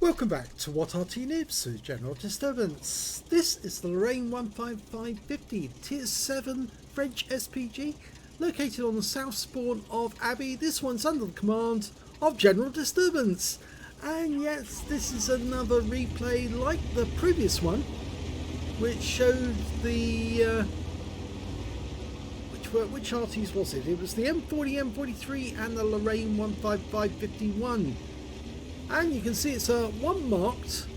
Welcome back to What Arty Noobs, General Disturbance. This is the Lorraine 15550 Tier 7 French SPG, located on the south spawn of Abbey. This one's under the command of General Disturbance. And yes, this is another replay like the previous one, which showed the... which Artys was it? It was the M40, M43 and the Lorraine 15551. And you can see it's a one marked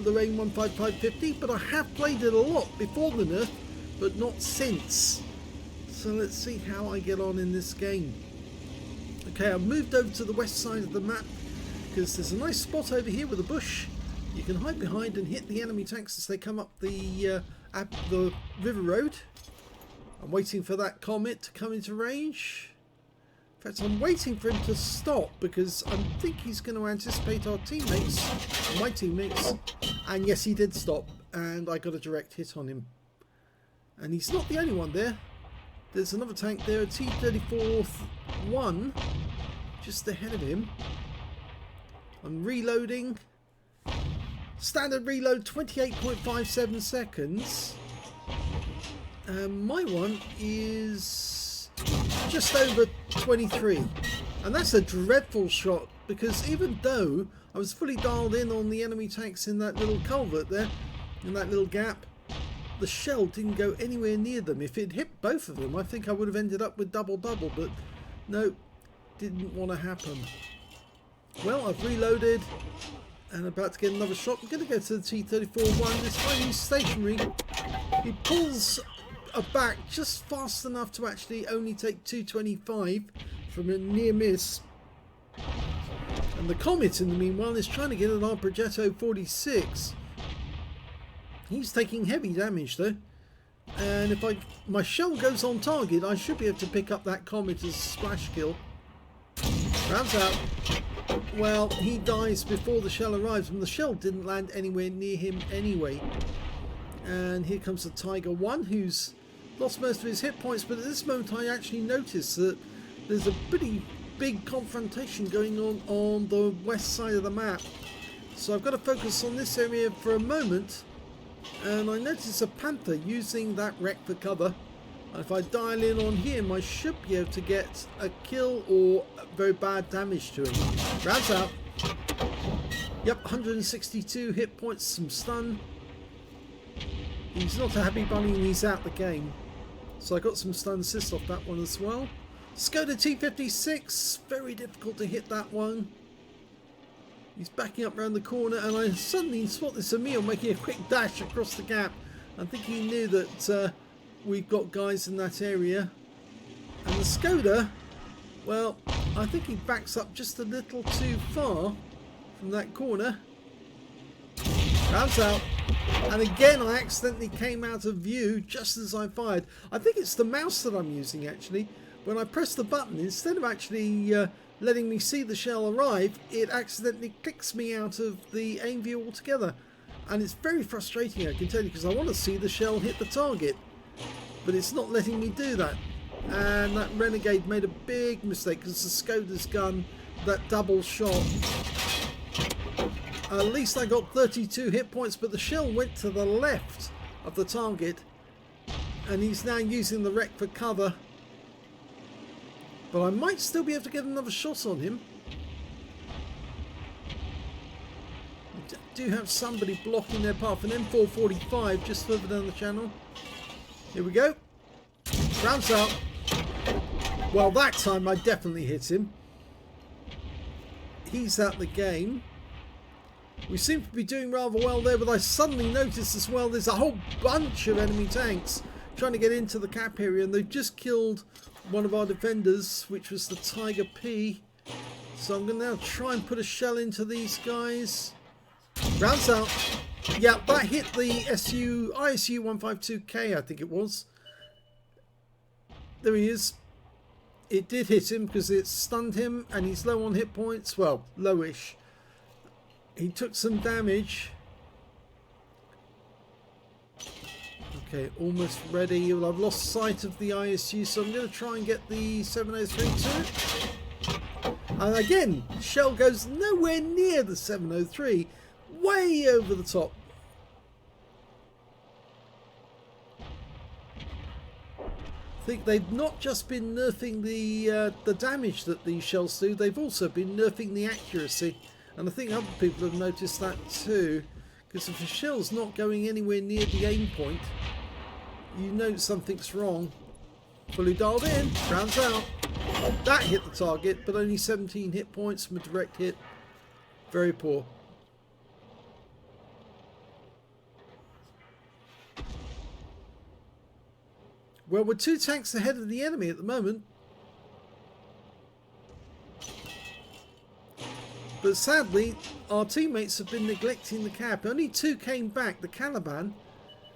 Lorraine 15550, but I have played it a lot before the nerf, but not since. So let's see how I get on in this game. Okay, I've moved over to the west side of the map because there's a nice spot over here with a bush you can hide behind and hit the enemy tanks as they come up the river road. I'm waiting for that comet to come into range. In fact, I'm waiting for him to stop because I think he's going to anticipate our teammates, my teammates, and yes, he did stop, and I got a direct hit on him. And he's not the only one there. There's another tank there, a T-34-1, just ahead of him. I'm reloading. Standard reload, 28.57 seconds. And my one is just over 23, and that's a dreadful shot because even though I was fully dialed in on the enemy tanks in that little culvert there, in that little gap, the shell didn't go anywhere near them. If it hit both of them, I think I would have ended up with double, but no, didn't want to happen. Well, I've reloaded and about to get another shot. I'm going to go to the T-34-1. This time he's stationary. He pulls back just fast enough to actually only take 225 from a near miss. And the Comet, in the meanwhile, is trying to get an Progetto 46. He's taking heavy damage though. And if my shell goes on target, I should be able to pick up that Comet as a splash kill. Rounds out. Well, he dies before the shell arrives, and the shell didn't land anywhere near him anyway. And here comes the Tiger 1, who's lost most of his hit points, but at this moment I actually noticed that there's a pretty big confrontation going on the west side of the map. So I've got to focus on this area for a moment, and I notice a Panther using that wreck for cover. And if I dial in on him, I should be able to get a kill or very bad damage to him. Rounds out. Yep, 162 hit points, some stun. He's not a happy bunny and he's out the game. So I got some stun assist off that one as well. Skoda T56, very difficult to hit that one. He's backing up around the corner and I suddenly spot this Emil making a quick dash across the gap. I think he knew that we've got guys in that area. And the Skoda, well, I think he backs up just a little too far from that corner. Rounds out. And again, I accidentally came out of view just as I fired. I think it's the mouse that I'm using actually. When I press the button, instead of actually letting me see the shell arrive, it accidentally kicks me out of the aim view altogether. And it's very frustrating, I can tell you, because I want to see the shell hit the target. But it's not letting me do that. And that Renegade made a big mistake because the Skoda's gun, that double shot. At least I got 32 hit points, but the shell went to the left of the target. And he's now using the wreck for cover. But I might still be able to get another shot on him. I do have somebody blocking their path. An M445 just further down the channel. Here we go. Rounds out. Well, that time I definitely hit him. He's out the game. We seem to be doing rather well there, but I suddenly noticed as well there's a whole bunch of enemy tanks trying to get into the cap area, and they've just killed one of our defenders, which was the Tiger P. So I'm going to now try and put a shell into these guys. Rounds out. Yeah, that hit the ISU 152K, I think it was. There he is. It did hit him because it stunned him and he's low on hit points. Well, lowish. He took some damage. Okay, almost ready. Well, I've lost sight of the ISU, so I'm going to try and get the 703 to it. And again, shell goes nowhere near the 703, way over the top. I think they've not just been nerfing the damage that these shells do, they've also been nerfing the accuracy. And I think other people have noticed that too, because if a shell's not going anywhere near the aim point, you know something's wrong. Fully dialed in, rounds out. That hit the target, but only 17 hit points from a direct hit. Very poor. Well, we're 2 tanks ahead of the enemy at the moment. But sadly, our teammates have been neglecting the cap. Only 2 came back, the Caliban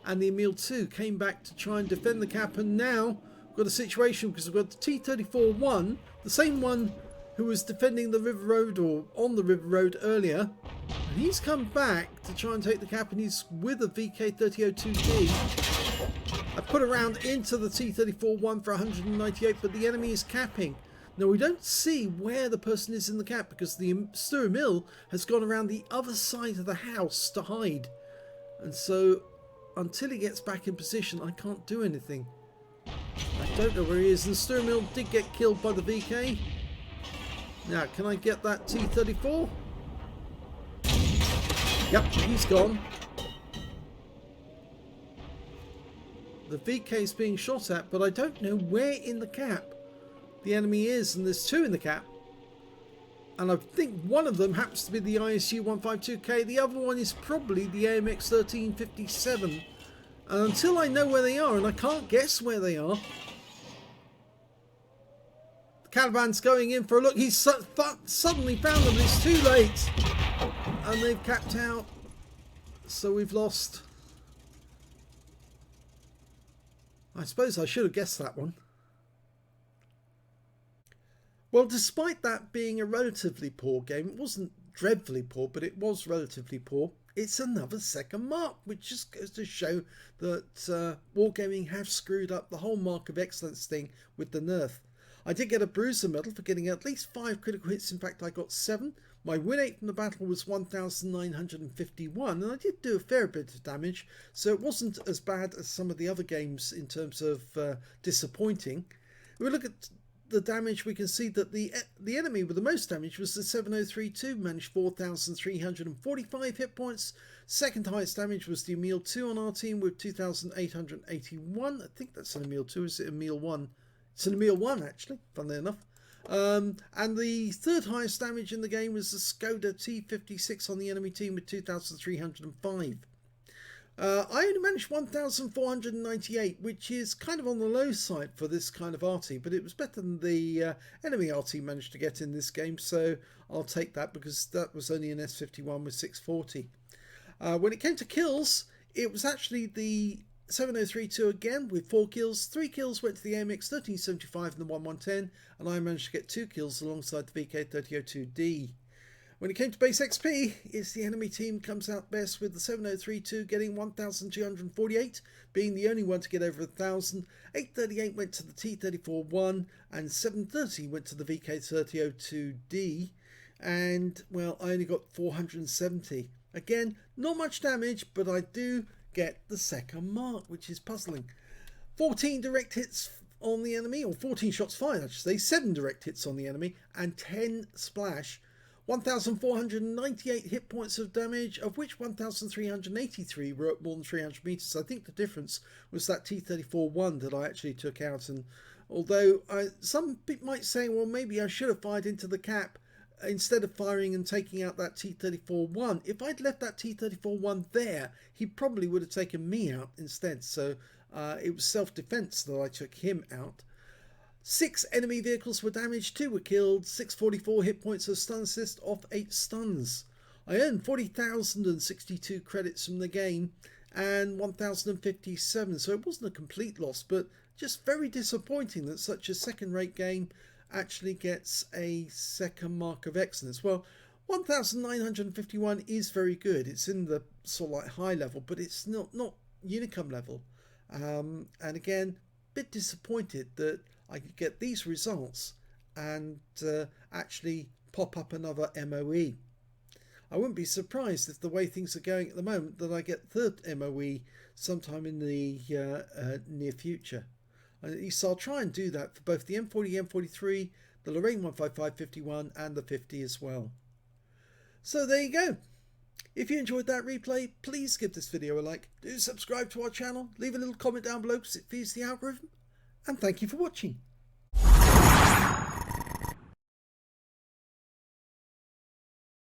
and the Emil 2 came back to try and defend the cap. And now we've got a situation because we've got the T-34-1, the same one who was defending the River Road or on the River Road earlier. And he's come back to try and take the cap, and he's with a VK3002D. I put a round into the T-34-1 for 198, but the enemy is capping. Now we don't see where the person is in the cap because the Stu Emil has gone around the other side of the house to hide. And so until he gets back in position, I can't do anything. I don't know where he is. And Stu Emil did get killed by the VK. Now, can I get that T-34? Yep, he's gone. The VK is being shot at, but I don't know where in the cap the enemy is, and there's 2 in the cap. And I think one of them happens to be the ISU-152K. The other one is probably the AMX-1357. And until I know where they are, and I can't guess where they are, the Caliban's going in for a look. He's suddenly found them, but it's too late. And they've capped out. So we've lost. I suppose I should have guessed that one. Well, despite that being a relatively poor game, it wasn't dreadfully poor, but it was relatively poor. It's another second mark, which just goes to show that Wargaming have screwed up the whole mark of excellence thing with the nerf. I did get a bruiser medal for getting at least 5 critical hits. In fact, I got 7. My win rate from the battle was 1,951, and I did do a fair bit of damage, so it wasn't as bad as some of the other games in terms of disappointing. If we look at the damage, we can see that the enemy with the most damage was the 7032, managed 4,345 hit points. Second highest damage was the Emil 2 on our team with 2,881. I think that's an Emil 2, is it Emil 1? It's an Emil 1 actually, funnily enough. And the third highest damage in the game was the Skoda T56 on the enemy team with 2,305. I only managed 1,498, which is kind of on the low side for this kind of Arty, but it was better than the enemy Arty managed to get in this game, so I'll take that because that was only an S51 with 640. When it came to kills, it was actually the 7032 again with 4 kills. 3 kills went to the AMX 1375 and the 1110, and I managed to get 2 kills alongside the VK3002D. When it came to base XP, it's the enemy team comes out best with the 7032 getting 1,248, being the only one to get over 1,000. 838 went to the T-34-1 and 730 went to the VK3002D. And, well, I only got 470. Again, not much damage, but I do get the second mark, which is puzzling. 14 direct hits on the enemy, or 14 shots fired I should say, 7 direct hits on the enemy and 10 splash. 1,498 hit points of damage, of which 1,383 were at more than 300 meters. I think the difference was that T-34-1 that I actually took out, and although some people might say, well, maybe I should have fired into the cap instead of firing and taking out that T-34-1. If I'd left that T-34-1 there, he probably would have taken me out instead. So it was self-defense that I took him out. 6 enemy vehicles were damaged, 2 were killed, 644 hit points of stun assist off 8 stuns. I earned 40,062 credits from the game and 1,057, so it wasn't a complete loss, but just very disappointing that such a second-rate game actually gets a second mark of excellence. Well, 1,951 is very good. It's in the sort of like high level, but it's not Unicum level. And again, a bit disappointed that I could get these results and actually pop up another MOE. I wouldn't be surprised if the way things are going at the moment that I get third MOE sometime in the near future. So I'll try and do that for both the M40, M43, the Lorraine 15551 and the 50 as well. So there you go. If you enjoyed that replay, please give this video a like, do subscribe to our channel, leave a little comment down below because it feeds the algorithm, and thank you for watching.